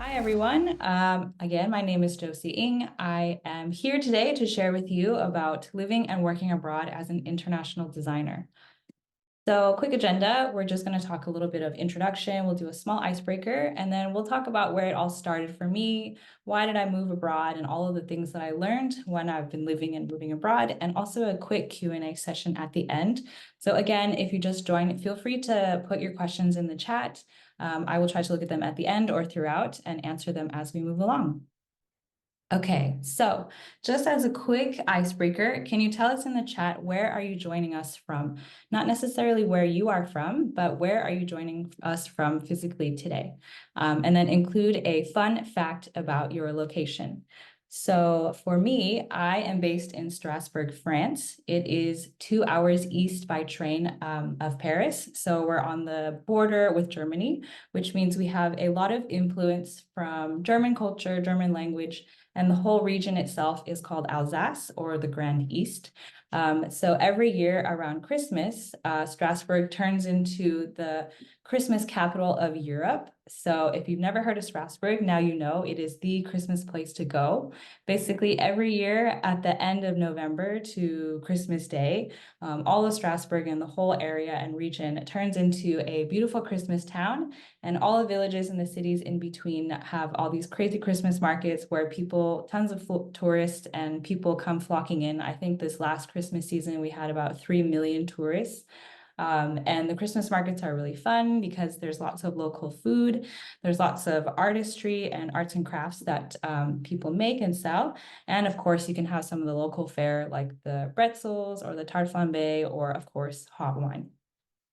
Hi, everyone. Again, my name is Josie Ng. I am here today to share with you about living and working abroad as an international designer. So, quick agenda, we're just going to talk a little bit of introduction. We'll do a small icebreaker, and then we'll talk about where it all started for me, why did I move abroad, and all of the things that I learned when I've been living and moving abroad, and also a quick Q&A session at the end. So again, if you just joined, feel free to put your questions in the chat. I will try to look at them at the end or throughout and answer them as we move along. Okay, so just as a quick icebreaker, can you tell us in the chat, where are you joining us from? Not necessarily where you are from, but where are you joining us from physically today? And then include a fun fact about your location. So for me, I am based in Strasbourg, France. It is 2 hours east by train of Paris. So we're on the border with Germany, which means we have a lot of influence from German culture, German language, and the whole region itself is called Alsace, or the Grand East. So every year around Christmas, Strasbourg turns into the Christmas capital of Europe. So if you've never heard of Strasbourg, now you know it is the Christmas place to go. Basically, every year at the end of November to Christmas Day, all of Strasbourg and the whole area and region turns into a beautiful Christmas town. And all the villages and the cities in between have all these crazy Christmas markets where tons of tourists and people come flocking in. I think this last Christmas season, we had about 3 million tourists. And the Christmas markets are really fun because there's lots of local food. There's lots of artistry and arts and crafts that people make and sell. And of course, you can have some of the local fare like the pretzels or the tarte flambée, or of course, hot wine.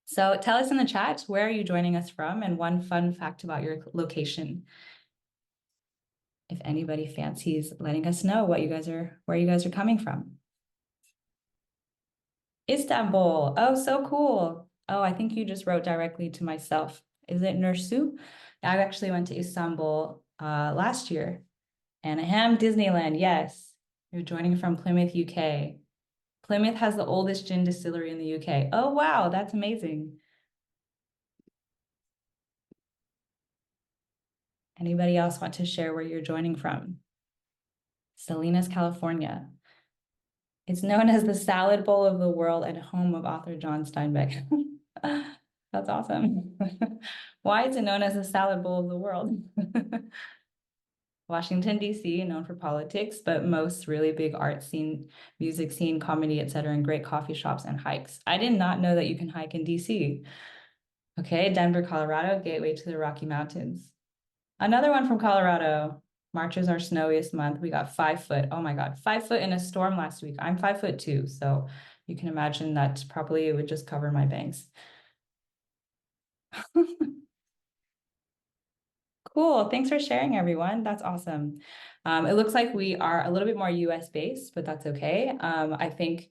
So tell us in the chat, where are you joining us from, and one fun fact about your location. If anybody fancies letting us know where you guys are coming from. Istanbul. Oh, so cool. Oh, I think you just wrote directly to myself. Is it Nursu? I actually went to Istanbul last year. Anaheim, Disneyland. Yes. You're joining from Plymouth, UK. Plymouth has the oldest gin distillery in the UK. Oh, wow. That's amazing. Anybody else want to share where you're joining from? Salinas, California. It's known as the salad bowl of the world and home of author John Steinbeck. That's awesome. Why is it known as the salad bowl of the world? Washington, D.C., known for politics, but most really big art scene, music scene, comedy, etc., and great coffee shops and hikes. I did not know that you can hike in D.C. Okay, Denver, Colorado, gateway to the Rocky Mountains. Another one from Colorado. March is our snowiest month. We got 5 foot. Oh my God, 5 foot in a storm last week. I'm 5 foot too, so you can imagine that probably it would just cover my bangs. Cool. Thanks for sharing, everyone. That's awesome. It looks like we are a little bit more US based, but that's okay. I think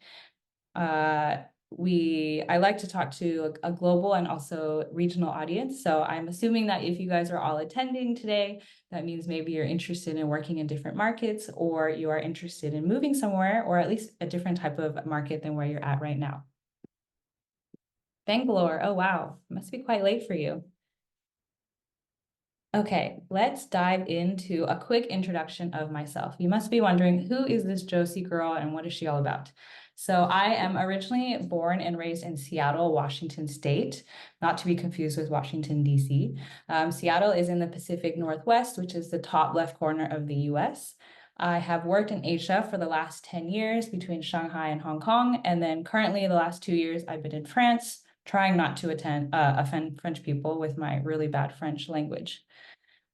I like to talk to a global and also regional audience. So I'm assuming that if you guys are all attending today, that means maybe you're interested in working in different markets, or you are interested in moving somewhere, or at least a different type of market than where you're at right now. Bangalore. Oh, wow. It must be quite late for you. Okay, let's dive into a quick introduction of myself. You must be wondering, who is this Josie girl and what is she all about? So I am originally born and raised in Seattle, Washington State, not to be confused with Washington, D.C. Seattle is in the Pacific Northwest, which is the top left corner of the U.S. I have worked in Asia for the last 10 years between Shanghai and Hong Kong, and then currently the last 2 years I've been in France, trying not to offend French people with my really bad French language.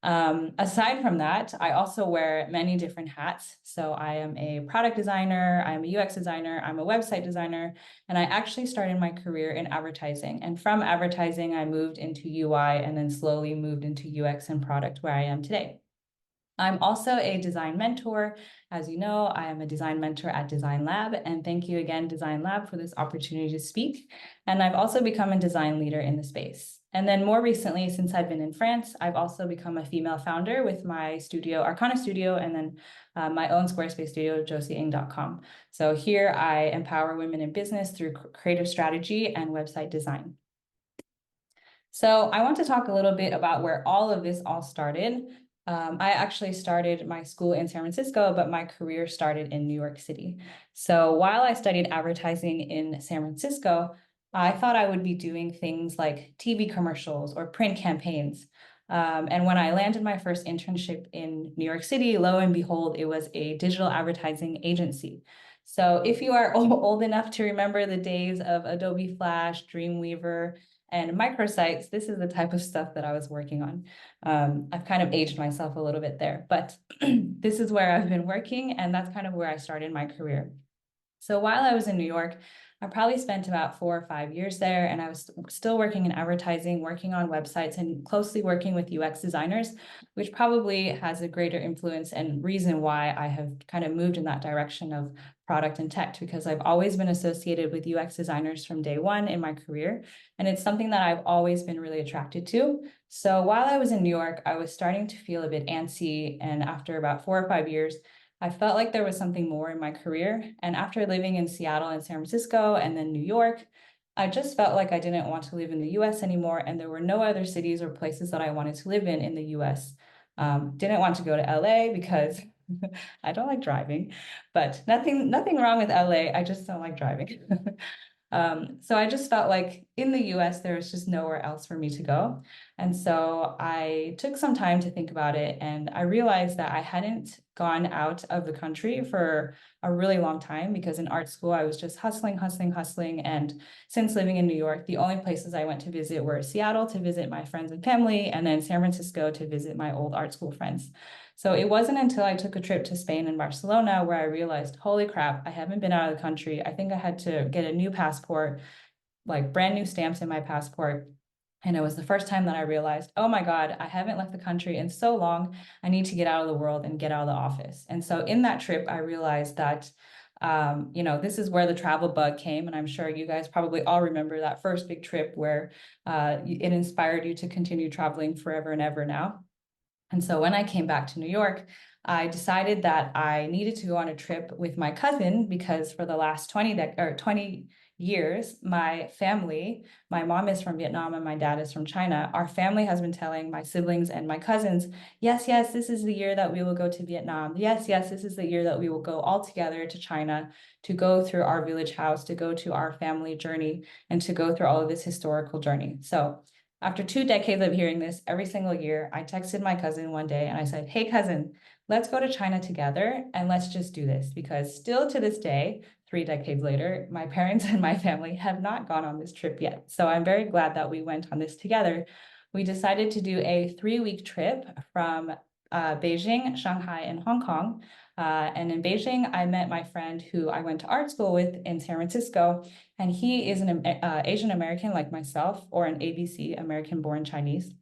Aside from that, I also wear many different hats. So I am a product designer, I'm a UX designer, I'm a website designer, and I actually started my career in advertising. And from advertising, I moved into UI and then slowly moved into UX and product, where I am today. I'm also a design mentor. As you know, I am a design mentor at Designlab, and thank you again, Designlab, for this opportunity to speak. And I've also become a design leader in the space. And then more recently, since I've been in France, I've also become a female founder with my studio, Arcana Studio, and then my own Squarespace studio, josieng.com. So here I empower women in business through creative strategy and website design. So I want to talk a little bit about where all of this all started. I actually started my school in San Francisco, but my career started in New York City. So while I studied advertising in San Francisco, I thought I would be doing things like TV commercials or print campaigns. And when I landed my first internship in New York City, lo and behold, it was a digital advertising agency. So if you are old enough to remember the days of Adobe Flash, Dreamweaver, and microsites, this is the type of stuff that I was working on. I've kind of aged myself a little bit there, but this is where I've been working, and that's kind of where I started my career. So while I was in New York, I probably spent about 4 or 5 years there, and I was still working in advertising, working on websites, and closely working with UX designers, which probably has a greater influence and reason why I have kind of moved in that direction of product and tech, because I've always been associated with UX designers from day one in my career, and it's something that I've always been really attracted to. So while I was in New York, I was starting to feel a bit antsy, and after about 4 or 5 years, I felt like there was something more in my career. And after living in Seattle and San Francisco and then New York, I just felt like I didn't want to live in the US anymore. And there were no other cities or places that I wanted to live in the US. Didn't want to go to LA because I don't like driving, but nothing wrong with LA. I just don't like driving. So I just felt like in the US, there was just nowhere else for me to go. And so I took some time to think about it, and I realized that I hadn't gone out of the country for a really long time, because in art school, I was just hustling, hustling, hustling. And since living in New York, the only places I went to visit were Seattle to visit my friends and family, and then San Francisco to visit my old art school friends. So it wasn't until I took a trip to Spain and Barcelona where I realized, holy crap, I haven't been out of the country. I think I had to get a new passport, like brand new stamps in my passport. And it was the first time that I realized, oh my God, I haven't left the country in so long. I need to get out of the world and get out of the office. And so in that trip, I realized that, this is where the travel bug came. And I'm sure you guys probably all remember that first big trip where it inspired you to continue traveling forever and ever now. And so when I came back to New York, I decided that I needed to go on a trip with my cousin, because for the last 20 years, my family, my mom is from Vietnam and my dad is from China. Our family has been telling my siblings and my cousins, yes, yes, this is the year that we will go to Vietnam. Yes, yes, this is the year that we will go all together to China to go through our village house, to go to our family journey, and to go through all of this historical journey. So after 2 decades of hearing this every single year, I texted my cousin one day and I said, hey, cousin, let's go to China together and let's just do this. Because still to this day, 3 decades later, my parents and my family have not gone on this trip yet. So I'm very glad that we went on this together. We decided to do a 3-week trip from Beijing, Shanghai, and Hong Kong. And in Beijing, I met my friend who I went to art school with in San Francisco, and he is an Asian American like myself, or an ABC, American born Chinese.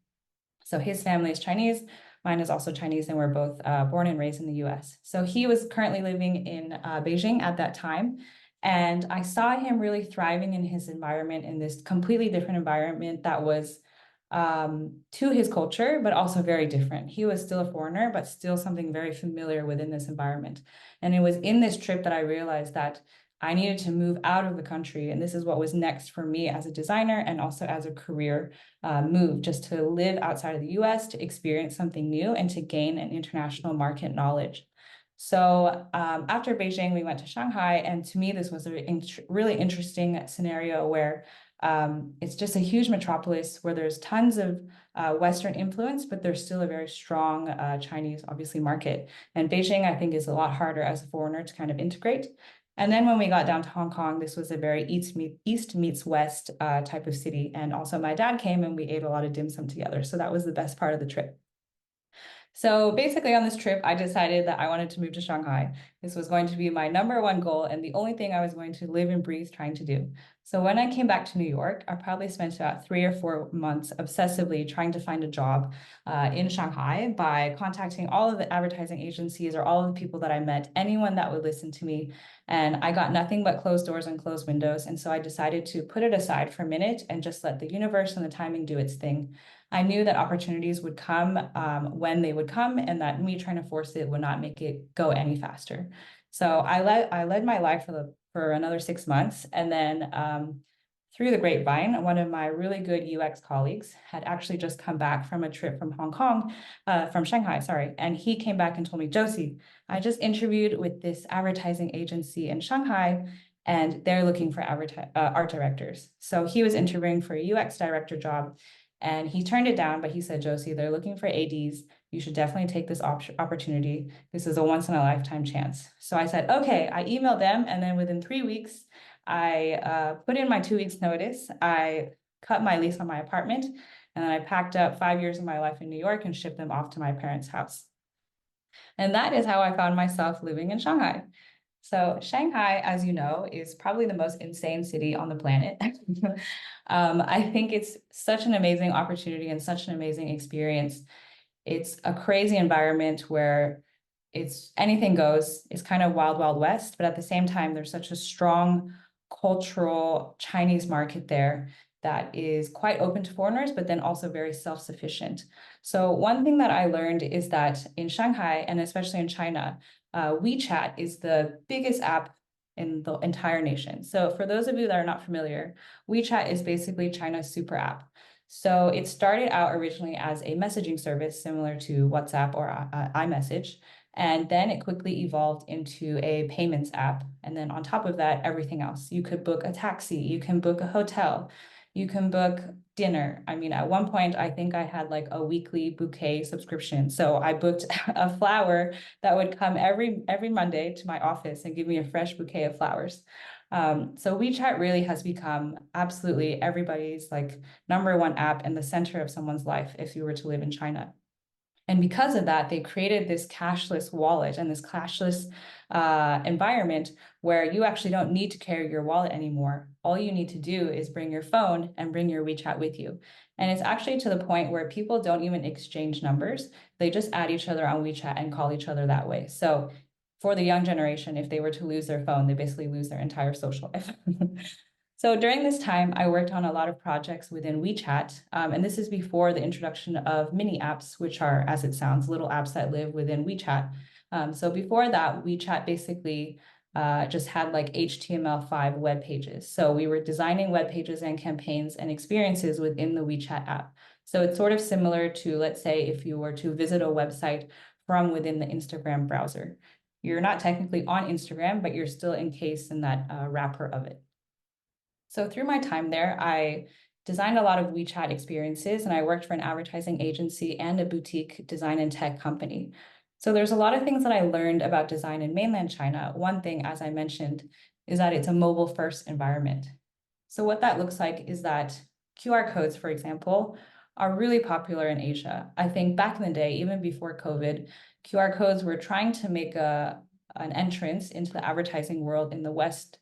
So his family is Chinese. Mine is also Chinese, and we're both born and raised in the US. So he was currently living in Beijing at that time. And I saw him really thriving in his environment, in this completely different environment that was to his culture, but also very different. He was still a foreigner, but still something very familiar within this environment. And it was in this trip that I realized that I needed to move out of the country. And this is what was next for me as a designer and also as a career move, just to live outside of the US, to experience something new, and to gain an international market knowledge. So after Beijing, we went to Shanghai. And to me, this was a really interesting scenario where it's just a huge metropolis where there's tons of Western influence, but there's still a very strong Chinese, obviously, market. And Beijing, I think, is a lot harder as a foreigner to kind of integrate. And then when we got down to Hong Kong, this was a very East meets West type of city. And also my dad came and we ate a lot of dim sum together. So that was the best part of the trip. So basically on this trip, I decided that I wanted to move to Shanghai. This was going to be my #1 goal and the only thing I was going to live and breathe trying to do. So when I came back to New York, I probably spent about 3 or 4 months obsessively trying to find a job in Shanghai by contacting all of the advertising agencies or all of the people that I met, anyone that would listen to me. And I got nothing but closed doors and closed windows. And so I decided to put it aside for a minute and just let the universe and the timing do its thing. I knew that opportunities would come when they would come, and that me trying to force it would not make it go any faster. So I led my life for another 6 months, and then through the grapevine, one of my really good UX colleagues had actually just come back from a trip from Hong Kong, from Shanghai, sorry. And he came back and told me, Josie, I just interviewed with this advertising agency in Shanghai, and they're looking for art directors. So he was interviewing for a UX director job, and he turned it down, but he said, Josie, they're looking for ADs. You should definitely take this opportunity. This is a once in a lifetime chance. So I said, okay, I emailed them. And then within 3 weeks, I put in my 2 weeks notice. I cut my lease on my apartment, and then I packed up 5 years of my life in New York and shipped them off to my parents' house. And that is how I found myself living in Shanghai. So Shanghai, as you know, is probably the most insane city on the planet. I think it's such an amazing opportunity and such an amazing experience. It's a crazy environment where it's anything goes. It's kind of wild, wild west, but at the same time, there's such a strong cultural Chinese market there that is quite open to foreigners, but then also very self-sufficient. So one thing that I learned is that in Shanghai, and especially in China, WeChat is the biggest app in the entire nation. So for those of you that are not familiar, WeChat is basically China's super app. So it started out originally as a messaging service similar to WhatsApp or iMessage. And then it quickly evolved into a payments app. And then on top of that, everything else. You could book a taxi, you can book a hotel, you can book dinner. I mean, at one point, I think I had like a weekly bouquet subscription. So I booked a flower that would come every Monday to my office and give me a fresh bouquet of flowers. So WeChat really has become absolutely everybody's like #1 app in the center of someone's life if you were to live in China. And because of that, they created this cashless wallet and this cashless environment where you actually don't need to carry your wallet anymore. All you need to do is bring your phone and bring your WeChat with you. And it's actually to the point where people don't even exchange numbers. They just add each other on WeChat and call each other that way. So for the young generation, if they were to lose their phone, they basically lose their entire social life. So during this time, I worked on a lot of projects within WeChat, and this is before the introduction of mini apps, which are, as it sounds, little apps that live within WeChat. So before that, WeChat basically just had like HTML5 web pages. So we were designing web pages and campaigns and experiences within the WeChat app. So it's sort of similar to, let's say, if you were to visit a website from within the Instagram browser. You're not technically on Instagram, but you're still encased in that wrapper of it. So through my time there, I designed a lot of WeChat experiences, and I worked for an advertising agency and a boutique design and tech company. So there's a lot of things that I learned about design in mainland China. One thing, as I mentioned, is that it's a mobile first environment. So what that looks like is that QR codes, for example, are really popular in Asia. I think back in the day, even before COVID, QR codes were trying to make an entrance into the advertising world in the West,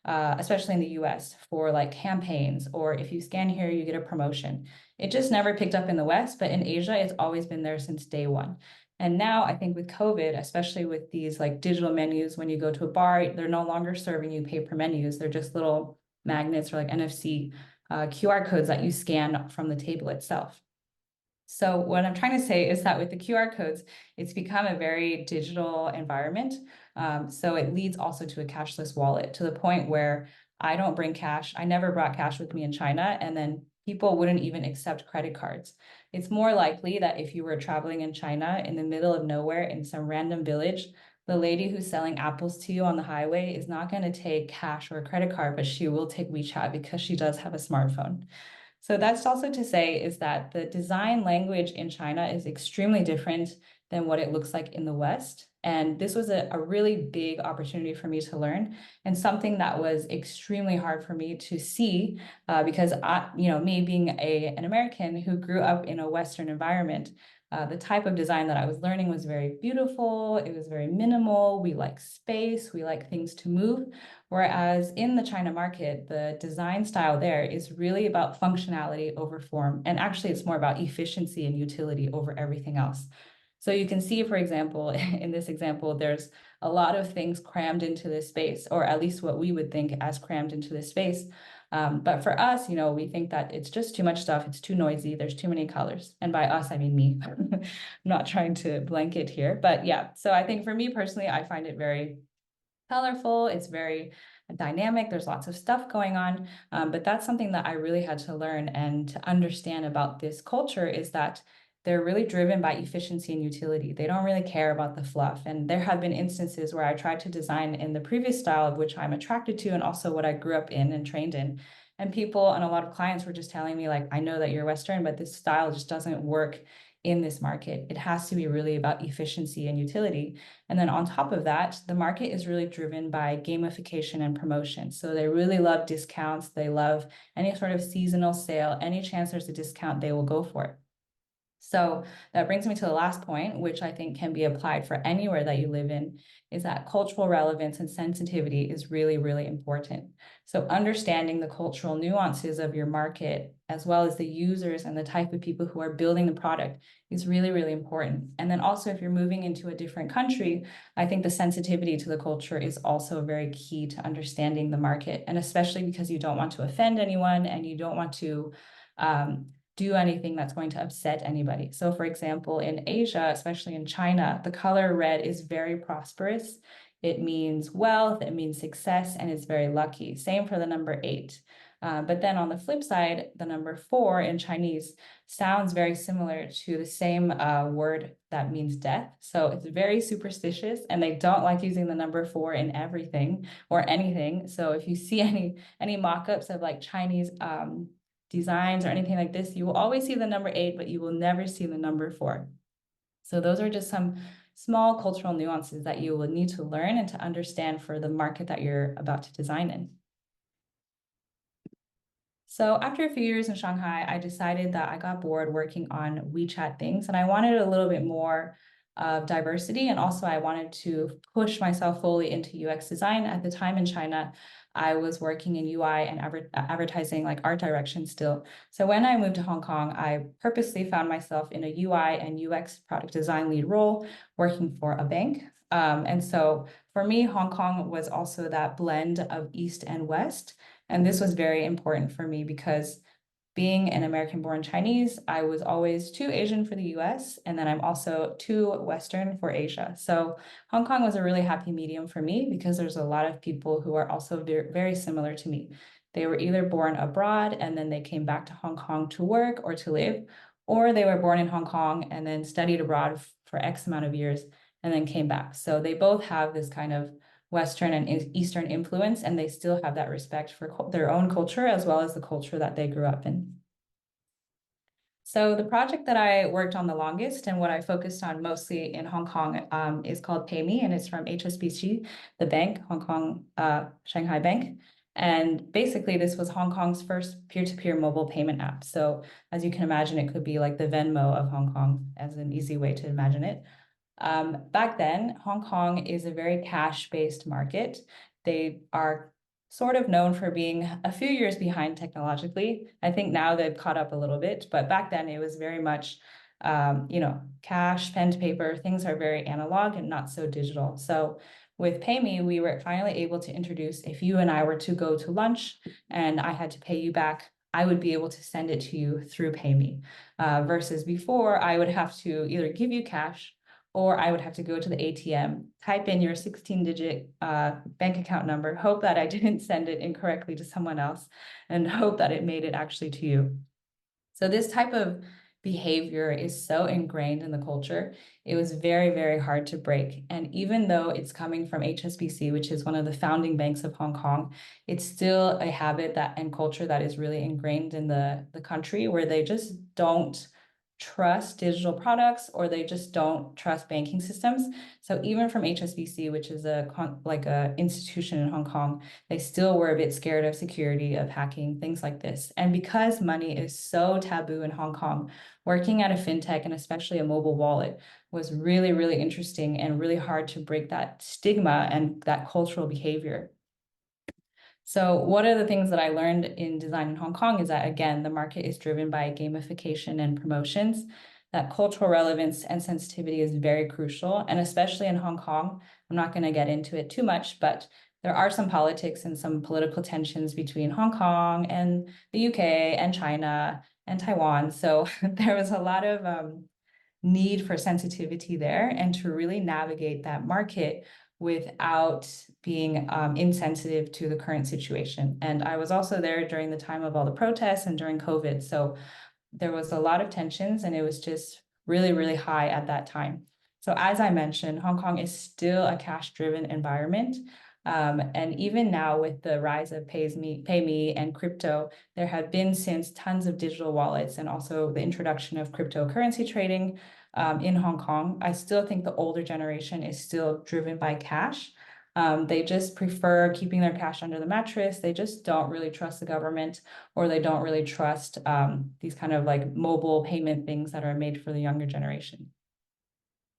especially in the US, for like campaigns, or if you scan here, you get a promotion. It just never picked up in the West, but in Asia, it's always been there since day one. And now I think with COVID, especially with these like digital menus, when you go to a bar, they're no longer serving you paper menus. They're just little magnets or like NFC QR codes that you scan from the table itself. So what I'm trying to say is that with the QR codes, it's become a very digital environment. So it leads also to a cashless wallet, to the point where I don't bring cash. I never brought cash with me in China, and then people wouldn't even accept credit cards. It's more likely that if you were traveling in China in the middle of nowhere in some random village, the lady who's selling apples to you on the highway is not going to take cash or a credit card, but she will take WeChat because she does have a smartphone. So that's also to say is that the design language in China is extremely different than what it looks like in the West. And this was a really big opportunity for me to learn, and something that was extremely hard for me to see because me being an American who grew up in a Western environment, the type of design that I was learning was very beautiful. It was very minimal. We like space. We like things to move. Whereas in the China market, the design style there is really about functionality over form. And actually, it's more about efficiency and utility over everything else. So you can see, for example, in this example, there's a lot of things crammed into this space, or at least what we would think as crammed into this space. But for us, we think that it's just too much stuff. It's too noisy. There's too many colors. And by us, I mean me. I'm not trying to blanket here. But yeah, so I think for me personally, I find it very colorful. It's very dynamic. There's lots of stuff going on. But that's something that I really had to learn and to understand about this culture is that they're really driven by efficiency and utility. They don't really care about the fluff. And there have been instances where I tried to design in the previous style of which I'm attracted to and also what I grew up in and trained in. And people and a lot of clients were just telling me, like, I know that you're Western, but this style just doesn't work in this market. It has to be really about efficiency and utility. And then on top of that, the market is really driven by gamification and promotion. So they really love discounts. They love any sort of seasonal sale, any chance there's a discount, they will go for it. So that brings me to the last point, which I think can be applied for anywhere that you live in, is that cultural relevance and sensitivity is really, really important. So understanding the cultural nuances of your market, as well as the users and the type of people who are building the product is really, really important. And then also if you're moving into a different country, I think the sensitivity to the culture is also very key to understanding the market. And especially because you don't want to offend anyone and you don't want to do anything that's going to upset anybody. So for example, in Asia, especially in China, the color red is very prosperous. It means wealth, it means success, and it's very lucky. Same for the number 8. But then on the flip side, the number 4 in Chinese sounds very similar to the same word that means death. So it's very superstitious and they don't like using the number 4 in everything or anything. So if you see any mock-ups of like Chinese designs or anything like this, you will always see the number 8, but you will never see the number 4. So those are just some small cultural nuances that you will need to learn and to understand for the market that you're about to design in. So after a few years in Shanghai, I decided that I got bored working on WeChat things and I wanted a little bit more of diversity. And also I wanted to push myself fully into UX design. At the time in China, I was working in UI and advertising, like art direction still. So when I moved to Hong Kong, I purposely found myself in a UI and UX product design lead role working for a bank. And so for me, Hong Kong was also that blend of East and West. And this was very important for me because being an American-born Chinese, I was always too Asian for the US, and then I'm also too Western for Asia. So Hong Kong was a really happy medium for me because there's a lot of people who are also very, very similar to me. They were either born abroad and then they came back to Hong Kong to work or to live, or they were born in Hong Kong and then studied abroad for X amount of years and then came back. So they both have this kind of Western and Eastern influence, and they still have that respect for their own culture as well as the culture that they grew up in. So the project that I worked on the longest and what I focused on mostly in Hong Kong is called PayMe, and it's from HSBC, the bank, Hong Kong Shanghai Bank. And basically, this was Hong Kong's first peer-to-peer mobile payment app. So as you can imagine, it could be like the Venmo of Hong Kong as an easy way to imagine it. Back then, Hong Kong is a very cash-based market. They are sort of known for being a few years behind technologically. I think now they've caught up a little bit, but back then it was very much, cash, pen to paper, things are very analog and not so digital. So with PayMe, we were finally able to introduce, if you and I were to go to lunch and I had to pay you back, I would be able to send it to you through PayMe. Versus before, I would have to either give you cash or I would have to go to the ATM, type in your 16-digit bank account number, hope that I didn't send it incorrectly to someone else, and hope that it made it actually to you. So this type of behavior is so ingrained in the culture. It was very, very hard to break. And even though it's coming from HSBC, which is one of the founding banks of Hong Kong, it's still a habit that and culture that is really ingrained in the country where they just don't trust digital products or they just don't trust banking systems. So even from HSBC, which is a institution in Hong Kong, they still were a bit scared of security, of hacking, things like this. And because money is so taboo in Hong Kong, working at a fintech and especially a mobile wallet was really, really interesting and really hard to break that stigma and that cultural behavior. So one of the things that I learned in design in Hong Kong is that, again, the market is driven by gamification and promotions, that cultural relevance and sensitivity is very crucial. And especially in Hong Kong, I'm not going to get into it too much, but there are some politics and some political tensions between Hong Kong and the UK and China and Taiwan. So there was a lot of need for sensitivity there and to really navigate that market without being insensitive to the current situation. And I was also there during the time of all the protests and during COVID. So there was a lot of tensions and it was just really, really high at that time. So as I mentioned, Hong Kong is still a cash-driven environment. And even now with the rise of pay me and crypto, there have been since tons of digital wallets and also the introduction of cryptocurrency trading in Hong Kong. I still think the older generation is still driven by cash. They just prefer keeping their cash under the mattress. They just don't really trust the government, or they don't really trust these kind of like mobile payment things that are made for the younger generation.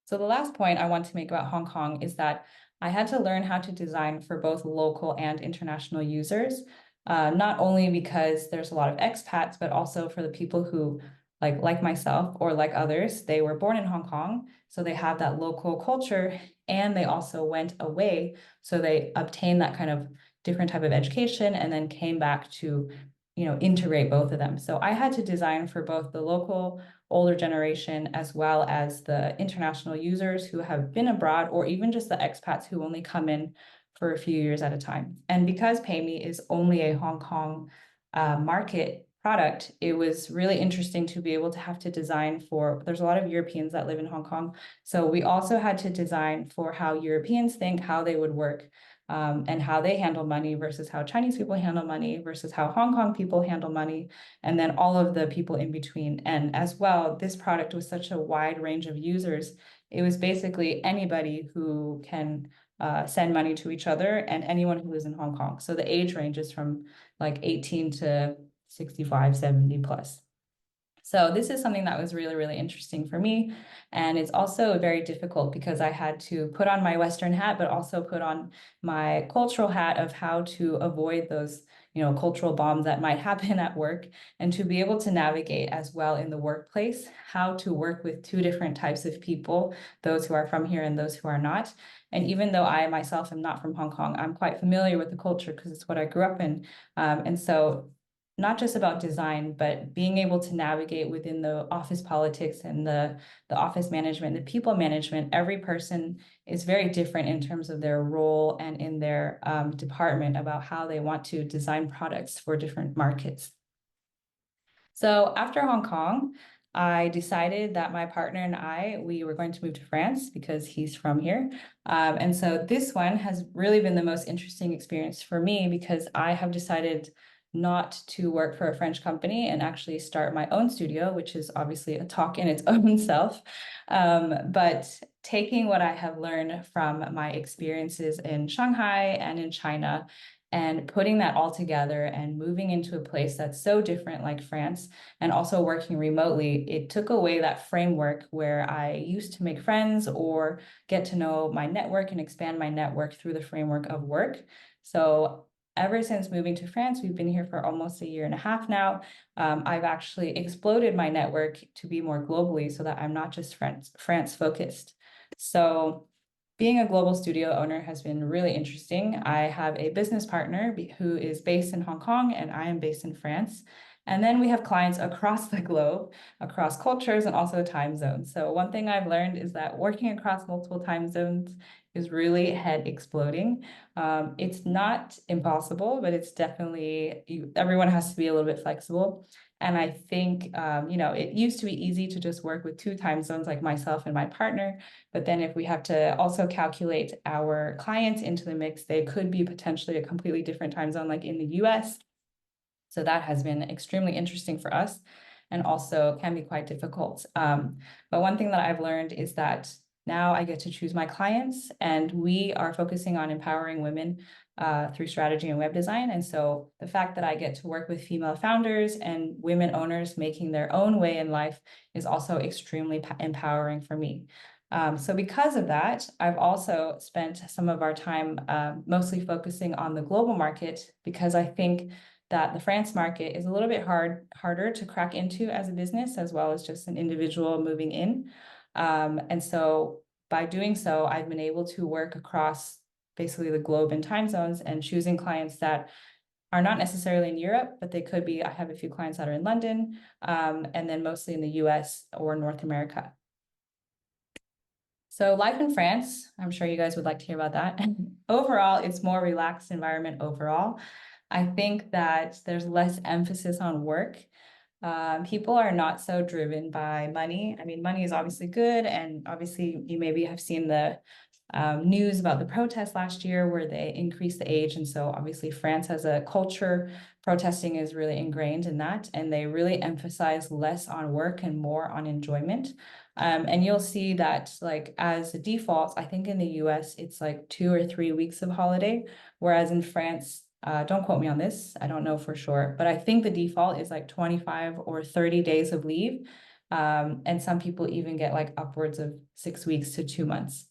So the last point I want to make about Hong Kong is that I had to learn how to design for both local and international users, not only because there's a lot of expats, but also for the people who like myself or like others, they were born in Hong Kong, so they have that local culture, and they also went away, so they obtained that kind of different type of education and then came back to, integrate both of them. So I had to design for both the local older generation as well as the international users who have been abroad, or even just the expats who only come in for a few years at a time. And because PayMe is only a Hong Kong market product, it was really interesting to be able to have to design for, there's a lot of Europeans that live in Hong Kong. So we also had to design for how Europeans think, how they would work, and how they handle money versus how Chinese people handle money versus how Hong Kong people handle money, and then all of the people in between. And as well, this product was such a wide range of users. It was basically anybody who can send money to each other and anyone who lives in Hong Kong. So the age ranges from like 18 to 65, 70 plus. So this is something that was really, really interesting for me. And it's also very difficult because I had to put on my Western hat, but also put on my cultural hat of how to avoid those, cultural bombs that might happen at work, and to be able to navigate as well in the workplace, how to work with two different types of people, those who are from here and those who are not. And even though I myself am not from Hong Kong, I'm quite familiar with the culture because it's what I grew up in. And so not just about design, but being able to navigate within the office politics and the office management, the people management. Every person is very different in terms of their role and in their department about how they want to design products for different markets. So after Hong Kong, I decided that my partner and we were going to move to France because he's from here. And so this one has really been the most interesting experience for me because I have decided not to work for a French company and actually start my own studio, which is obviously a talk in its own self. But taking what I have learned from my experiences in Shanghai and in China and putting that all together and moving into a place that's so different like France, and also working remotely, it took away that framework where I used to make friends or get to know my network and expand my network through the framework of work. So ever since moving to France, we've been here for almost a year and a half now. I've actually exploded my network to be more globally so that I'm not just France focused. So being a global studio owner has been really interesting. I have a business partner who is based in Hong Kong and I am based in France. And then we have clients across the globe, across cultures and also time zones. So one thing I've learned is that working across multiple time zones is really head exploding. It's not impossible, but it's definitely, everyone has to be a little bit flexible. And I think, it used to be easy to just work with two time zones like myself and my partner. But then if we have to also calculate our clients into the mix, they could be potentially a completely different time zone, like in the US. So that has been extremely interesting for us and also can be quite difficult. But one thing that I've learned is that now I get to choose my clients, and we are focusing on empowering women through strategy and web design. And so the fact that I get to work with female founders and women owners making their own way in life is also extremely empowering for me. So because of that, I've also spent some of our time mostly focusing on the global market, because I think that the France market is a little bit harder to crack into as a business, as well as just an individual moving in. And so by doing so, I've been able to work across basically the globe and time zones and choosing clients that are not necessarily in Europe, but they could be. I have a few clients that are in London, and then mostly in the US or North America. So life in France, I'm sure you guys would like to hear about that. Overall, it's more relaxed environment overall. I think that there's less emphasis on work. People are not so driven by money. I mean, money is obviously good, and obviously you maybe have seen the news about the protests last year where they increased the age. And so obviously France has a culture, protesting is really ingrained in that, and they really emphasize less on work and more on enjoyment. And you'll see that like as a default, I think in the US, it's like 2 or 3 weeks of holiday, whereas in France, don't quote me on this, I don't know for sure, but I think the default is like 25 or 30 days of leave. And some people even get like upwards of 6 weeks to 2 months.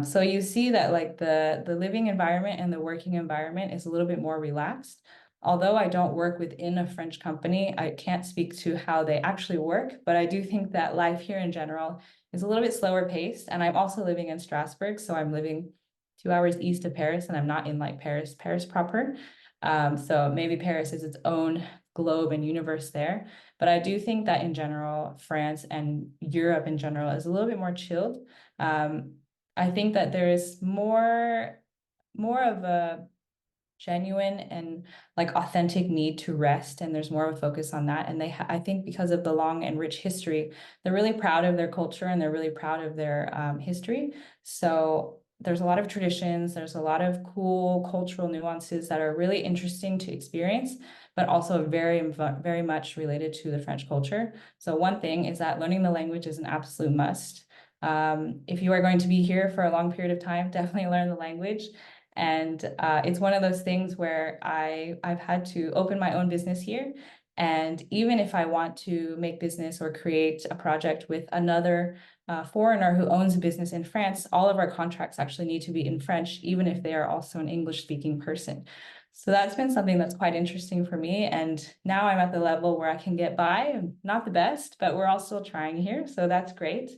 So you see that like the living environment and the working environment is a little bit more relaxed. Although I don't work within a French company, I can't speak to how they actually work, but I do think that life here in general is a little bit slower paced. And I'm also living in Strasbourg, so I'm living 2 hours east of Paris, and I'm not in like Paris proper. So maybe Paris is its own globe and universe there. But I do think that in general, France and Europe in general is a little bit more chilled. I think that there is more of a genuine and like authentic need to rest, and there's more of a focus on that. And I think because of the long and rich history, they're really proud of their culture and they're really proud of their history. So there's a lot of traditions, there's a lot of cool cultural nuances that are really interesting to experience, but also very much related to the French culture. So one thing is that learning the language is an absolute must. If you are going to be here for a long period of time, definitely learn the language. And it's one of those things where I've had to open my own business here. And even if I want to make business or create a project with another foreigner who owns a business in France, all of our contracts actually need to be in French, even if they are also an English-speaking person. So that's been something that's quite interesting for me. And now I'm at the level where I can get by. Not the best, but we're all still trying here. So that's great.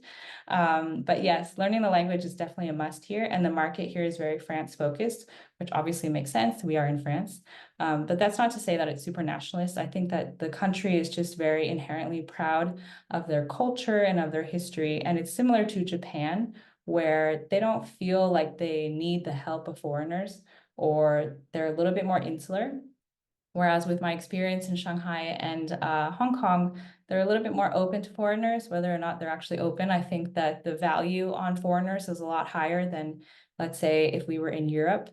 But yes, learning the language is definitely a must here. And the market here is very France focused, which obviously makes sense. We are in France. But that's not to say that it's super nationalist. I think that the country is just very inherently proud of their culture and of their history. And it's similar to Japan, where they don't feel like they need the help of foreigners, or they're a little bit more insular. Whereas with my experience in Shanghai and Hong Kong, they're a little bit more open to foreigners, whether or not they're actually open. I think that the value on foreigners is a lot higher than, let's say, if we were in Europe.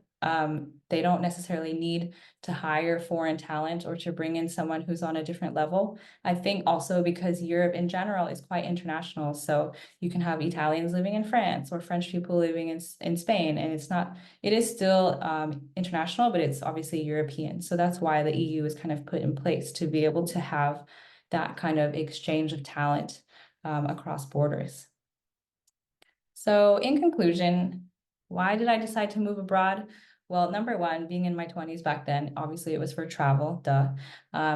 They don't necessarily need to hire foreign talent or to bring in someone who's on a different level. I think also because Europe in general is quite international. So you can have Italians living in France or French people living in Spain, and it is still international, but it's obviously European. So that's why the EU is kind of put in place to be able to have that kind of exchange of talent across borders. So in conclusion, why did I decide to move abroad? Well, number one, being in my 20s back then, obviously it was for travel, duh.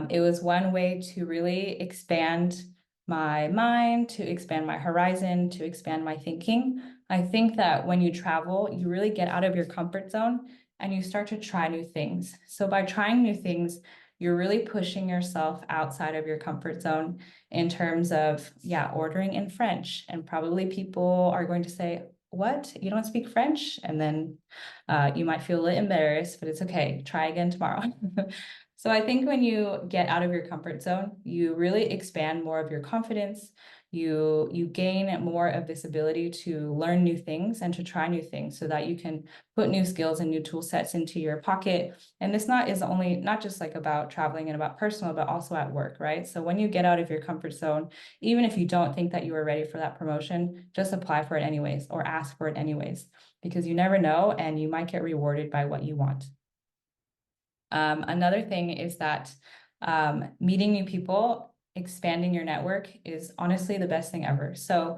It was one way to really expand my mind, to expand my horizon, to expand my thinking. I think that when you travel, you really get out of your comfort zone and you start to try new things. So by trying new things, you're really pushing yourself outside of your comfort zone in terms of, yeah, ordering in French. And probably people are going to say, what? You don't speak French? And then you might feel a little embarrassed, but it's okay. Try again tomorrow. So I think when you get out of your comfort zone, you really expand more of your confidence. You gain more of this ability to learn new things and to try new things so that you can put new skills and new tool sets into your pocket. And this is only not just like about traveling and about personal, but also at work, right? So when you get out of your comfort zone, even if you don't think that you are ready for that promotion, just apply for it anyways or ask for it anyways, because you never know and you might get rewarded by what you want. Another thing is that meeting new people, expanding your network is honestly the best thing ever. So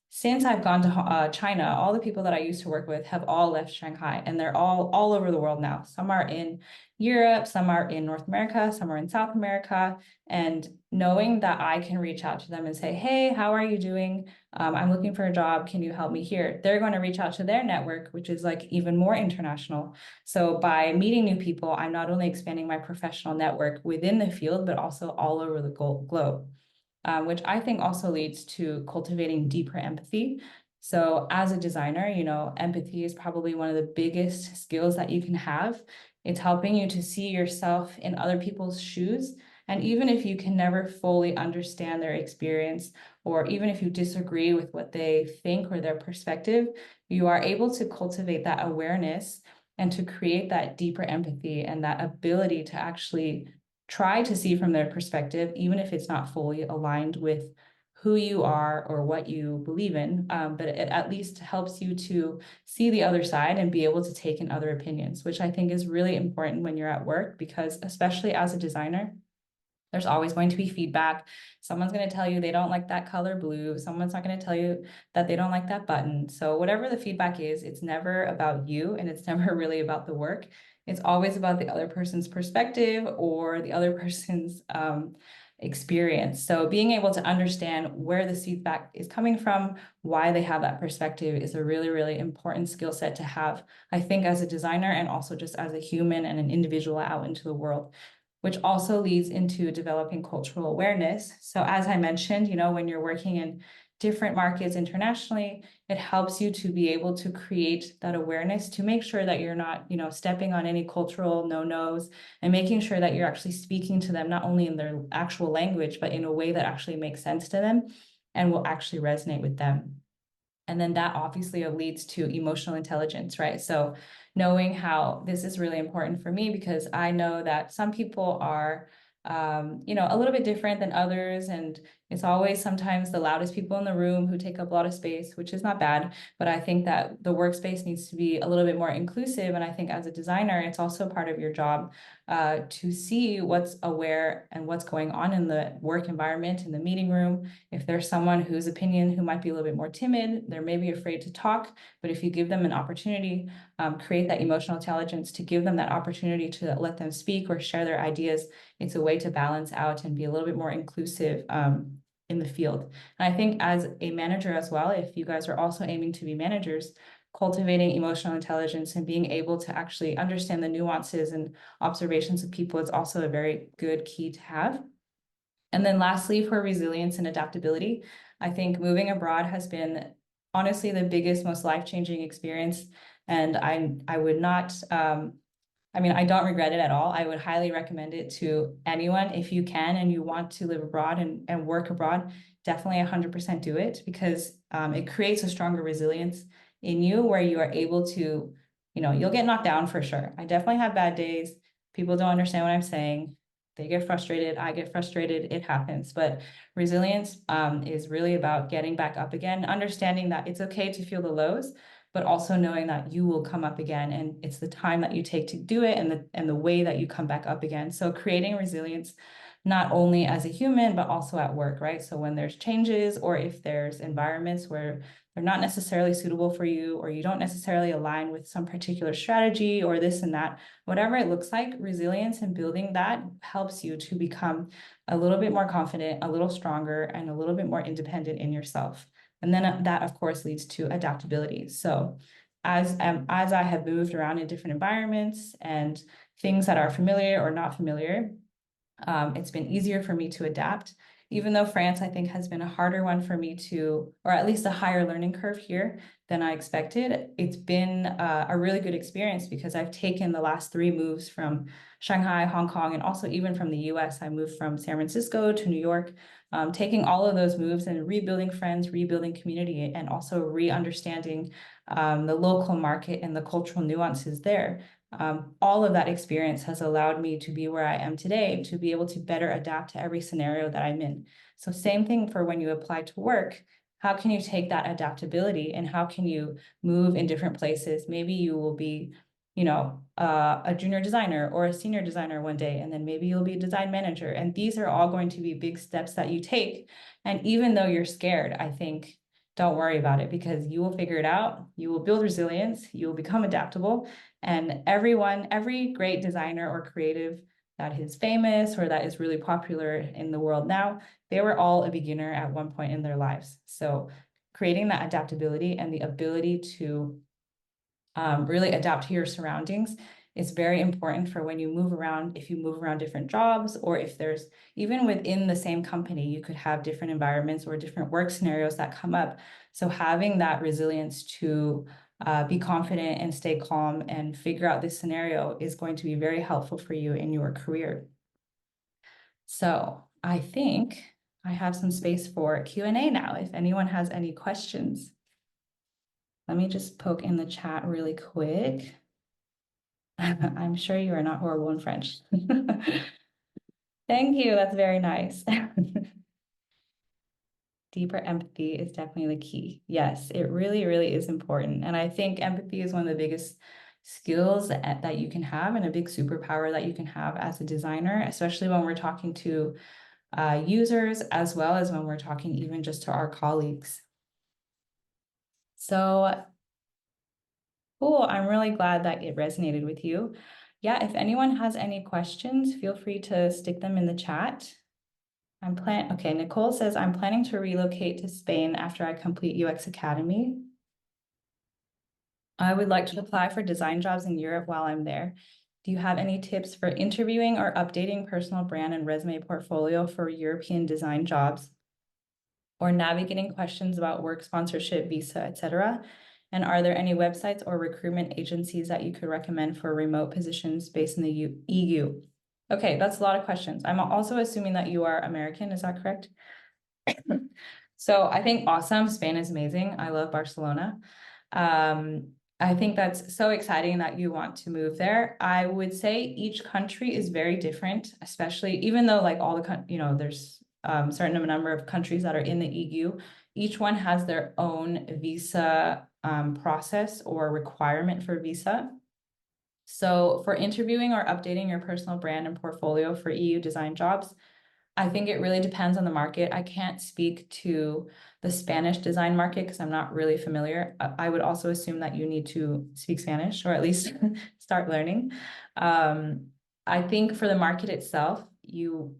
since I've gone to China, all the people that I used to work with have all left Shanghai, and they're all over the world now. Some are in Europe, some are in North America, some are in South America. And knowing that I can reach out to them and say, hey, how are you doing? I'm looking for a job. Can you help me here? They're going to reach out to their network, which is like even more international. So by meeting new people, I'm not only expanding my professional network within the field, but also all over the globe. Which I think also leads to cultivating deeper empathy. So as a designer, empathy is probably one of the biggest skills that you can have. It's helping you to see yourself in other people's shoes. And even if you can never fully understand their experience, or even if you disagree with what they think or their perspective, you are able to cultivate that awareness and to create that deeper empathy and that ability to actually try to see from their perspective, even if it's not fully aligned with who you are or what you believe in. But it at least helps you to see the other side and be able to take in other opinions, which I think is really important when you're at work, because especially as a designer, there's always going to be feedback. Someone's going to tell you they don't like that color blue. Someone's not going to tell you that they don't like that button. So whatever the feedback is, it's never about you and it's never really about the work. It's always about the other person's perspective or the other person's experience. So being able to understand where the feedback is coming from, why they have that perspective is a really, really important skill set to have, I think, as a designer and also just as a human and an individual out into the world, which also leads into developing cultural awareness. So as I mentioned, when you're working in different markets internationally, it helps you to be able to create that awareness to make sure that you're not, stepping on any cultural no-nos, and making sure that you're actually speaking to them, not only in their actual language, but in a way that actually makes sense to them and will actually resonate with them. And then that obviously leads to emotional intelligence, right? So knowing how this is really important for me, because I know that some people are, a little bit different than others. And it's always sometimes the loudest people in the room who take up a lot of space, which is not bad. But I think that the workspace needs to be a little bit more inclusive. And I think as a designer, it's also part of your job to see what's aware and what's going on in the work environment, in the meeting room. If there's someone whose opinion who might be a little bit more timid, they're maybe afraid to talk, but if you give them an opportunity, create that emotional intelligence to give them that opportunity to let them speak or share their ideas, it's a way to balance out and be a little bit more inclusive in the field. And I think as a manager as well, if you guys are also aiming to be managers, cultivating emotional intelligence and being able to actually understand the nuances and observations of people is also a very good key to have. And then lastly, for resilience and adaptability, I think moving abroad has been honestly the biggest, most life-changing experience. And I would not, I don't regret it at all. I would highly recommend it to anyone. If you can and you want to live abroad and work abroad, definitely 100% do it, because it creates a stronger resilience in you where you are able to, you'll get knocked down for sure. I definitely have bad days. People don't understand what I'm saying. They get frustrated. I get frustrated. It happens. But resilience is really about getting back up again, understanding that it's okay to feel the lows, but also knowing that you will come up again, and it's the time that you take to do it and the way that you come back up again. So creating resilience, not only as a human, but also at work, right? So when there's changes or if there's environments where they're not necessarily suitable for you, or you don't necessarily align with some particular strategy or this and that, whatever it looks like, resilience and building that helps you to become a little bit more confident, a little stronger, and a little bit more independent in yourself. And then that, of course, leads to adaptability. So as I have moved around in different environments and things that are familiar or not familiar, it's been easier for me to adapt. Even though France, I think, has been a harder one for me to, or at least a higher learning curve here than I expected, it's been a really good experience, because I've taken the last 3 moves from Shanghai, Hong Kong, and also even from the US. I moved from San Francisco to New York, taking all of those moves and rebuilding friends, rebuilding community, and also re-understanding the local market and the cultural nuances there. All of that experience has allowed me to be where I am today, to be able to better adapt to every scenario that I'm in. So same thing for when you apply to work. How can you take that adaptability and how can you move in different places? Maybe you will be, a junior designer or a senior designer one day, and then maybe you'll be a design manager. And these are all going to be big steps that you take. And even though you're scared, I think, don't worry about it, because you will figure it out. You will build resilience. You will become adaptable. And every great designer or creative that is famous or that is really popular in the world now, they were all a beginner at one point in their lives. So creating that adaptability and the ability to really adapt to your surroundings It's very important for when you move around, if you move around different jobs, or if there's even within the same company, you could have different environments or different work scenarios that come up. So having that resilience to be confident and stay calm and figure out this scenario is going to be very helpful for you in your career. So I think I have some space for Q&A now, if anyone has any questions. Let me just poke in the chat really quick. I'm sure you are not horrible in French. Thank you, that's very nice. Deeper empathy is definitely the key. Yes, it really, really is important. And I think empathy is one of the biggest skills that you can have and a big superpower that you can have as a designer, especially when we're talking to users, as well as when we're talking even just to our colleagues. So cool. I'm really glad that it resonated with you. Yeah, if anyone has any questions, feel free to stick them in the chat. Okay, Nicole says, I'm planning to relocate to Spain after I complete UX Academy. I would like to apply for design jobs in Europe while I'm there. Do you have any tips for interviewing or updating personal brand and resume portfolio for European design jobs, or navigating questions about work sponsorship, visa, etc.? And are there any websites or recruitment agencies that you could recommend for remote positions based in the EU? Okay, that's a lot of questions. I'm also assuming that you are American, is that correct? So I think awesome. Spain is amazing. I love Barcelona. I think that's so exciting that you want to move there. I would say each country is very different, especially even though like all the, there's certain number of countries that are in the EU. Each one has their own visa process or requirement for visa. So for interviewing or updating your personal brand and portfolio for EU design jobs, I think it really depends on the market. I can't speak to the Spanish design market because I'm not really familiar. I would also assume that you need to speak Spanish or at least start learning. I think for the market itself, you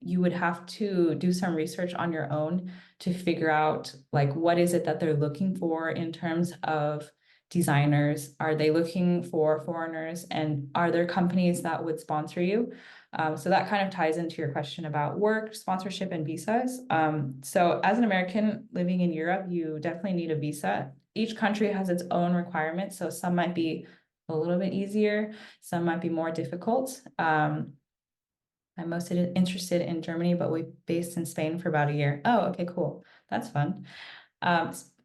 would have to do some research on your own to figure out like what is it that they're looking for in terms of designers. Are they looking for foreigners, and are there companies that would sponsor you? So that kind of ties into your question about work sponsorship and visas. So as an American living in Europe, you definitely need a visa. Each country has its own requirements, so some might be a little bit easier, some might be more difficult. I'm most interested in Germany, but we've based in Spain for about a year. Oh, okay, cool. That's fun.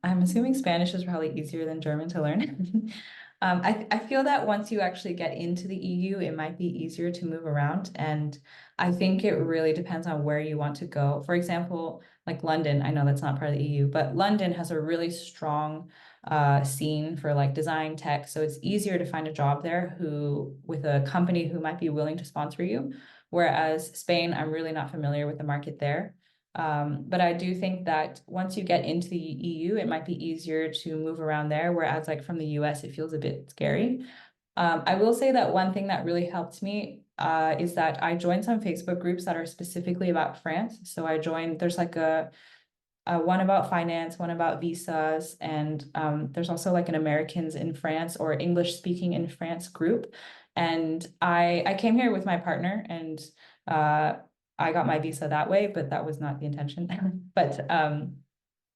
I'm assuming Spanish is probably easier than German to learn. I feel that once you actually get into the EU, it might be easier to move around. And I think it really depends on where you want to go. For example, like London, I know that's not part of the EU, but London has a really strong scene for like design tech. So it's easier to find a job there with a company who might be willing to sponsor you. Whereas Spain, I'm really not familiar with the market there. But I do think that once you get into the EU, it might be easier to move around there. Whereas like from the US, it feels a bit scary. I will say that one thing that really helped me is that I joined some Facebook groups that are specifically about France. So there's like a one about finance, one about visas, and there's also like an Americans in France or English speaking in France group. And I came here with my partner, and uh, I got my visa that way, but that was not the intention. But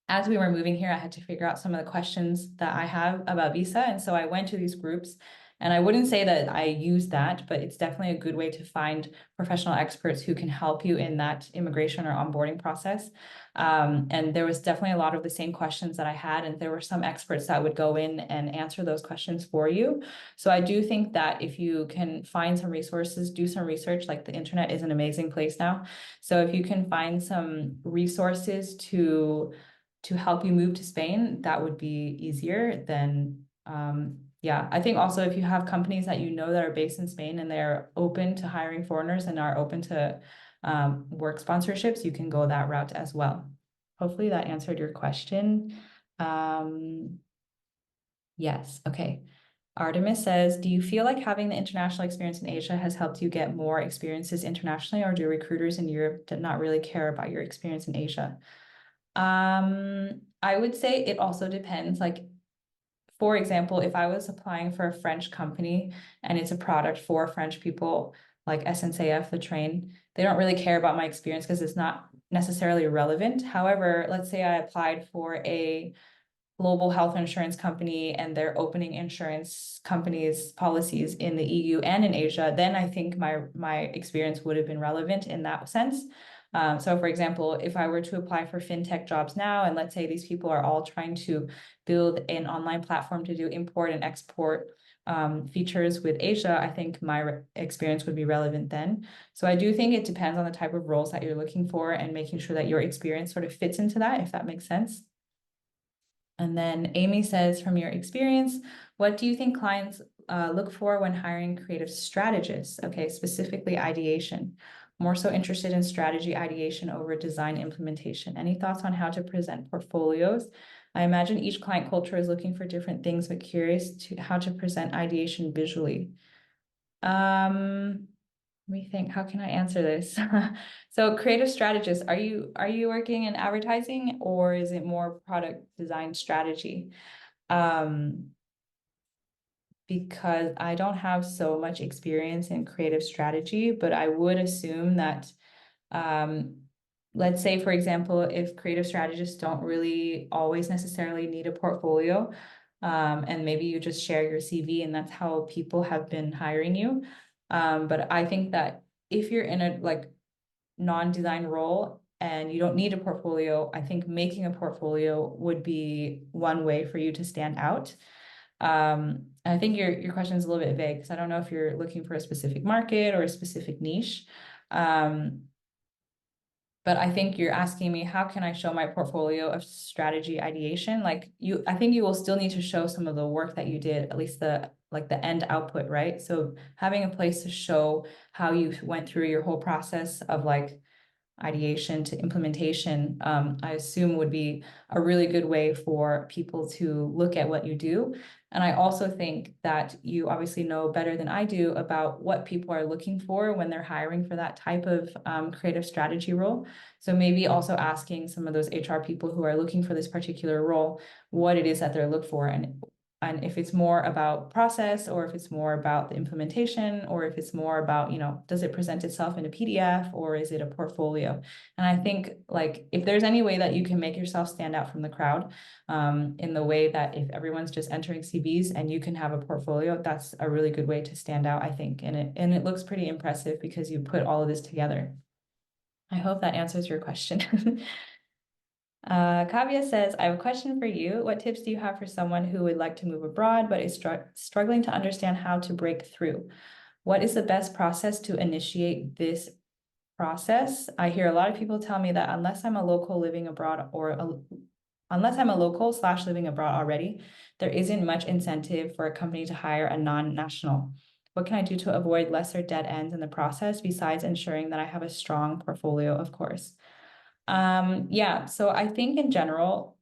as we were moving here, I had to figure out some of the questions that I have about visa. And so I went to these groups, and I wouldn't say that I use that, but it's definitely a good way to find professional experts who can help you in that immigration or onboarding process. And there was definitely a lot of the same questions that I had, and there were some experts that would go in and answer those questions for you. So I do think that if you can find some resources, do some research, like the internet is an amazing place now. So if you can find some resources to help you move to Spain, that would be easier than, yeah. I think also if you have companies that you know that are based in Spain and they're open to hiring foreigners and are open to work sponsorships, you can go that route as well. Hopefully that answered your question. Yes, okay. Artemis says, do you feel like having the international experience in Asia has helped you get more experiences internationally, or do recruiters in Europe not really care about your experience in Asia? I would say it also depends. Like for example, if I was applying for a French company and it's a product for French people, like SNCF, the train, they don't really care about my experience because it's not necessarily relevant. However, let's say I applied for a global health insurance company and they're opening insurance companies policies in the EU and in Asia, then I think my experience would have been relevant in that sense. So for example, if I were to apply for fintech jobs now, and let's say these people are all trying to build an online platform to do import and export features with Asia, I think my experience would be relevant then. So I do think it depends on the type of roles that you're looking for and making sure that your experience sort of fits into that, if that makes sense. And then Amy says, from your experience, what do you think clients look for when hiring creative strategists? Okay, specifically ideation. More so interested in strategy ideation over design implementation. Any thoughts on how to present portfolios? I imagine each client culture is looking for different things, but curious to how to present ideation visually. Let me think, how can I answer this? So creative strategist, are you working in advertising or is it more product design strategy? Um, because I don't have so much experience in creative strategy, but I would assume that um, let's say, for example, if creative strategists don't really always necessarily need a portfolio, and maybe you just share your CV and that's how people have been hiring you. But I think that if you're in a like non-design role and you don't need a portfolio, I think making a portfolio would be one way for you to stand out. I think your question is a little bit vague because I don't know if you're looking for a specific market or a specific niche. Um, but I think you're asking me, how can I show my portfolio of strategy ideation? I think you will still need to show some of the work that you did, at least the end output, right? So having a place to show how you went through your whole process of like ideation to implementation, I assume would be a really good way for people to look at what you do. And I also think that you obviously know better than I do about what people are looking for when they're hiring for that type of creative strategy role. So maybe also asking some of those HR people who are looking for this particular role, what it is that they're looking for, and if it's more about process or if it's more about the implementation or if it's more about, does it present itself in a PDF or is it a portfolio? And I think like if there's any way that you can make yourself stand out from the crowd, in the way that if everyone's just entering CVs and you can have a portfolio, that's a really good way to stand out, I think. And it looks pretty impressive because you put all of this together. I hope that answers your question. Kavya says, I have a question for you. What tips do you have for someone who would like to move abroad but is struggling to understand how to break through? What is the best process to initiate this process? I hear a lot of people tell me that unless I'm a local living abroad unless I'm a local slash living abroad already, there isn't much incentive for a company to hire a non-national. What can I do to avoid lesser dead ends in the process besides ensuring that I have a strong portfolio, of course? Yeah, so I think in general,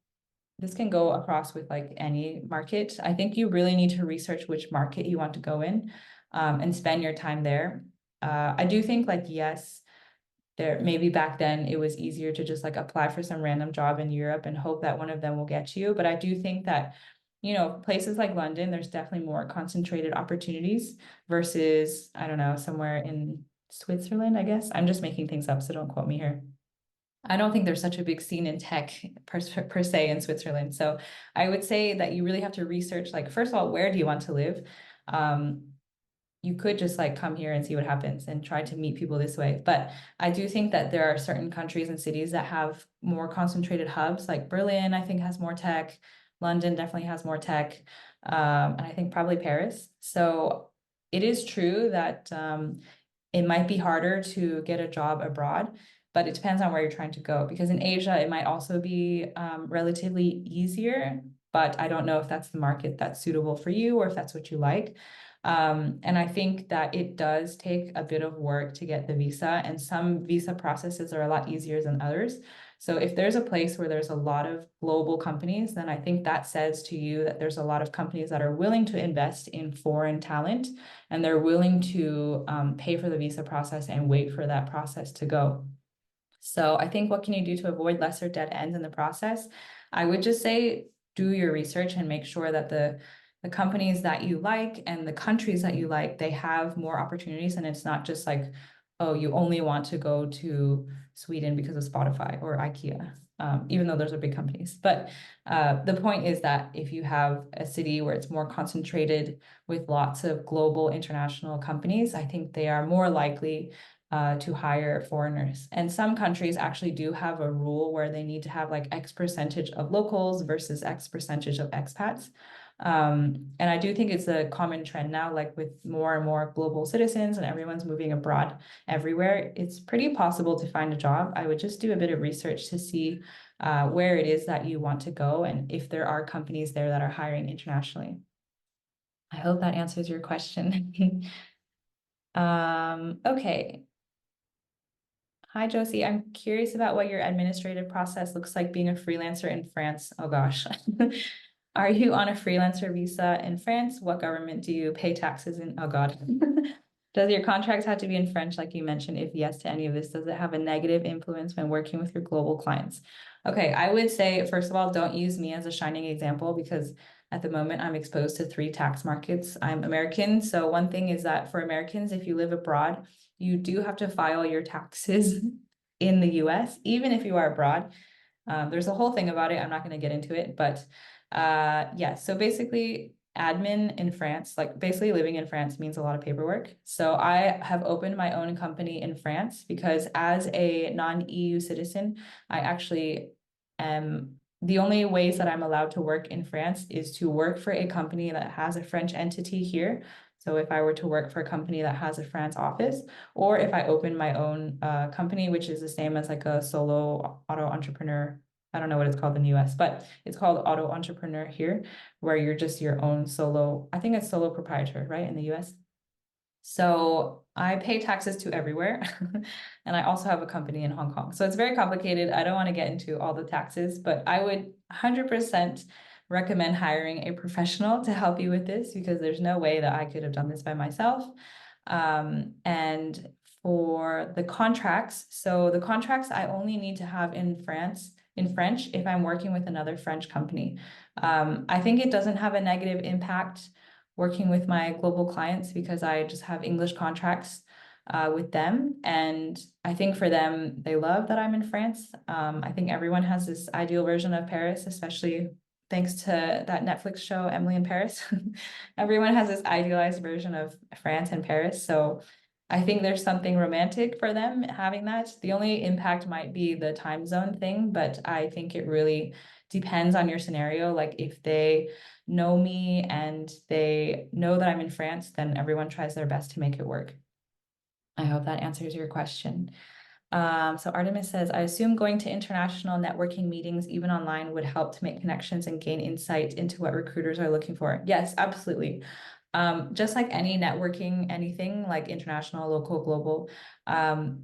this can go across with like any market. I think you really need to research which market you want to go in, and spend your time there. I do think like, yes, there maybe back then it was easier to just like apply for some random job in Europe and hope that one of them will get you. But I do think that, places like London, there's definitely more concentrated opportunities versus, I don't know, somewhere in Switzerland, I guess. I'm just making things up, so don't quote me here. I don't think there's such a big scene in tech per se in Switzerland. So I would say that you really have to research, like, first of all, where do you want to live? Um, you could just like come here and see what happens and try to meet people this way. But I do think that there are certain countries and cities that have more concentrated hubs, like Berlin, I think has more tech. London definitely has more tech. And I think probably Paris. So it is true that it might be harder to get a job abroad, but it depends on where you're trying to go. Because in Asia, it might also be relatively easier, but I don't know if that's the market that's suitable for you or if that's what you like. And I think that it does take a bit of work to get the visa, and some visa processes are a lot easier than others. So if there's a place where there's a lot of global companies, then I think that says to you that there's a lot of companies that are willing to invest in foreign talent and they're willing to pay for the visa process and wait for that process to go. So I think what can you do to avoid lesser dead ends in the process? I would just say do your research and make sure that the companies that you like and the countries that you like, they have more opportunities, and it's not just like, oh, you only want to go to Sweden because of Spotify or IKEA, even though those are big companies. But the point is that if you have a city where it's more concentrated with lots of global international companies, I think they are more likely to hire foreigners. And some countries actually do have a rule where they need to have like X percentage of locals versus X percentage of expats. And I do think it's a common trend now, like with more and more global citizens and everyone's moving abroad everywhere, it's pretty possible to find a job. I would just do a bit of research to see where it is that you want to go and if there are companies there that are hiring internationally. I hope that answers your question. Okay. Hi, Josie. I'm curious about what your administrative process looks like being a freelancer in France. Oh gosh. Are you on a freelancer visa in France? What government do you pay taxes in? Oh God. Does your contract have to be in French, like you mentioned? If yes to any of this, does it have a negative influence when working with your global clients? Okay, I would say, first of all, don't use me as a shining example because at the moment I'm exposed to 3 tax markets. I'm American. So one thing is that for Americans, if you live abroad, you do have to file your taxes in the US, even if you are abroad. There's a whole thing about it. I'm not going to get into it, but yeah. So basically, admin in France, like basically living in France means a lot of paperwork. So I have opened my own company in France because as a non-EU citizen, I actually am the only ways that I'm allowed to work in France is to work for a company that has a French entity here. So if I were to work for a company that has a France office, or if I open my own company, which is the same as like a solo auto entrepreneur. I don't know what it's called in the US, but it's called auto entrepreneur here, where you're just your own solo, I think it's solo proprietor, right, in the US. So I pay taxes to everywhere. And I also have a company in Hong Kong. So it's very complicated. I don't want to get into all the taxes, but I would 100% recommend hiring a professional to help you with this because there's no way that I could have done this by myself. And for the contracts, so the contracts I only need to have in France, in French, if I'm working with another French company. I think it doesn't have a negative impact working with my global clients because I just have English contracts with them. And I think for them, they love that I'm in France. I think everyone has this ideal version of Paris, especially thanks to that Netflix show, Emily in Paris. Everyone has this idealized version of France and Paris. So I think there's something romantic for them having that. The only impact might be the time zone thing, but I think it really depends on your scenario. Like if they know me and they know that I'm in France, then everyone tries their best to make it work. I hope that answers your question. So Artemis says, I assume going to international networking meetings, even online, would help to make connections and gain insight into what recruiters are looking for. Yes, absolutely. Just like any networking, anything like international, local, global,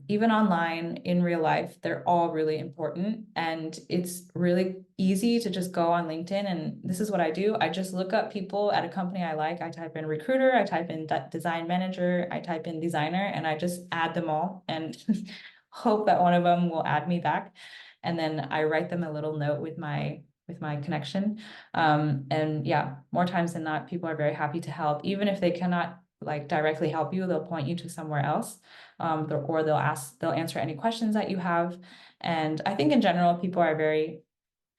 even online in real life, they're all really important. And it's really easy to just go on LinkedIn. And this is what I do. I just look up people at a company I like. I type in recruiter, I type in design manager, I type in designer, and I just add them all and hope that one of them will add me back. And then I write them a little note with my connection. And yeah, more times than not, people are very happy to help. Even if they cannot like directly help you, they'll point you to somewhere else. Or they'll answer any questions that you have. And I think in general, people are very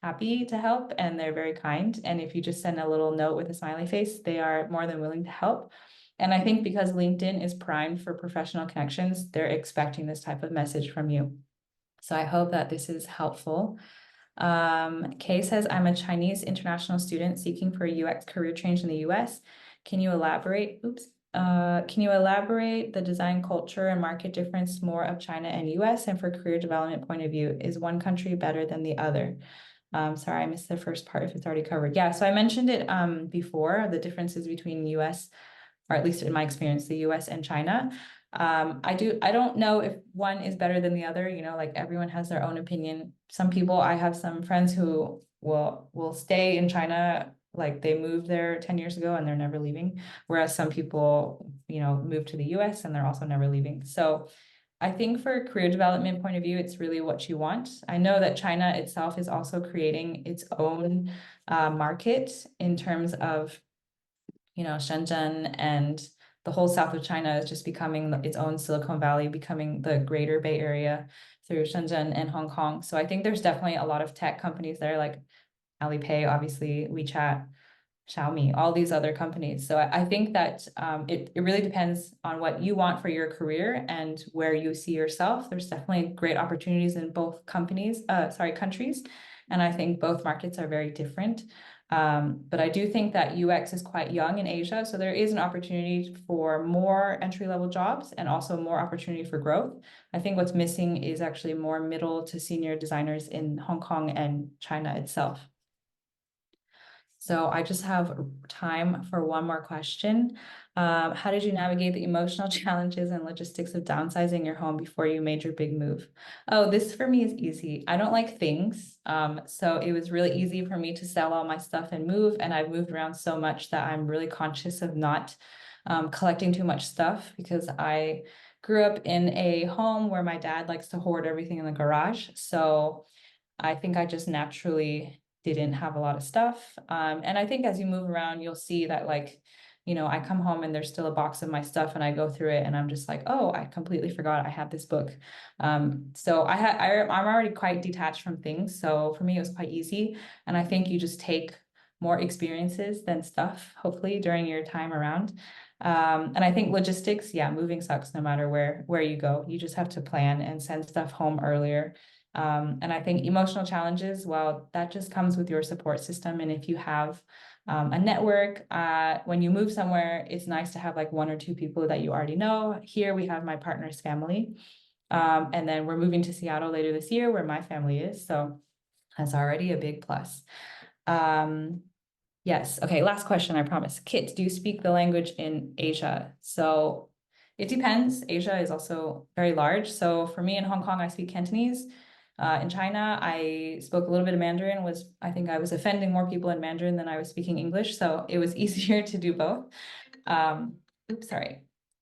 happy to help and they're very kind. And if you just send a little note with a smiley face, they are more than willing to help. And I think because LinkedIn is primed for professional connections, they're expecting this type of message from you. So I hope that this is helpful. Kay says, I'm a Chinese international student seeking for a UX career change in the US. Can you elaborate? Can you elaborate the design culture and market difference more of China and US? And for career development point of view, is one country better than the other? Sorry, I missed the first part if it's already covered. Yeah, so I mentioned it before, the differences between US, or at least in my experience, the US and China. I don't know if one is better than the other, you know, like everyone has their own opinion. Some people, I have some friends who will stay in China, like they moved there 10 years ago and they're never leaving. Whereas some people, you know, move to the US and they're also never leaving. So I think for a career development point of view, it's really what you want. I know that China itself is also creating its own market in terms of, Shenzhen and the whole south of China is just becoming its own Silicon Valley, becoming the greater Bay Area through Shenzhen and Hong Kong. So I think there's definitely a lot of tech companies there, like Alipay, obviously, WeChat, Xiaomi, all these other companies. So I think that it really depends on what you want for your career and where you see yourself. There's definitely great opportunities in both countries. And I think both markets are very different. But I do think that UX is quite young in Asia. So there is an opportunity for more entry-level jobs and also more opportunity for growth. I think what's missing is actually more middle to senior designers in Hong Kong and China itself. So I just have time for one more question. How did you navigate the emotional challenges and logistics of downsizing your home before you made your big move? Oh, this for me is easy. I don't like things. So it was really easy for me to sell all my stuff and move. And I've moved around so much that I'm really conscious of not collecting too much stuff because I grew up in a home where my dad likes to hoard everything in the garage. So I think I just naturally didn't have a lot of stuff. And I think as you move around, you'll see that I come home and there's still a box of my stuff and I go through it and I'm just like, oh, I completely forgot I had this book. So I'm already quite detached from things. So for me, it was quite easy. And I think you just take more experiences than stuff, hopefully, during your time around. And I think logistics, yeah, moving sucks no matter where you go. You just have to plan and send stuff home earlier. And I think emotional challenges, well, that just comes with your support system. And if you have a network, when you move somewhere, it's nice to have like one or two people that you already know. Here we have my partner's family. And then we're moving to Seattle later this year where my family is. So that's already a big plus. Yes. Okay. Last question, I promise. Kit, do you speak the language in Asia? So it depends. Asia is also very large. So for me in Hong Kong, I speak Cantonese. In China, I spoke a little bit of Mandarin. I think I was offending more people in Mandarin than I was speaking English. So it was easier to do both. Um, oops, sorry.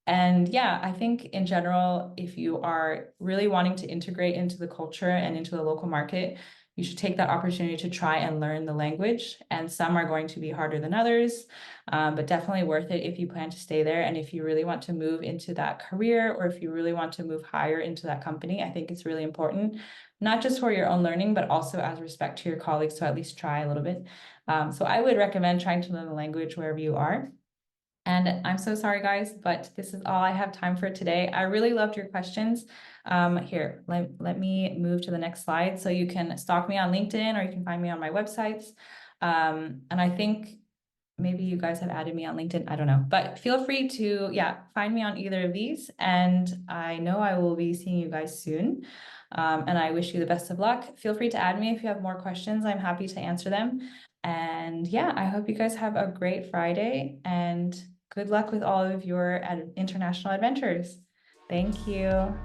And yeah, I think in general, if you are really wanting to integrate into the culture and into the local market, you should take that opportunity to try and learn the language. And some are going to be harder than others, but definitely worth it if you plan to stay there. And if you really want to move into that career, or if you really want to move higher into that company, I think it's really important, not just for your own learning, but also as respect to your colleagues to at least try a little bit. So I would recommend trying to learn the language wherever you are. And I'm so sorry, guys, but this is all I have time for today. I really loved your questions. Here, let me move to the next slide. So you can stalk me on LinkedIn or you can find me on my websites. And I think maybe you guys have added me on LinkedIn. I don't know, but feel free to, find me on either of these. And I know I will be seeing you guys soon. And I wish you the best of luck. Feel free to add me if you have more questions. I'm happy to answer them. And yeah, I hope you guys have a great Friday and good luck with all of your international adventures. Thank you.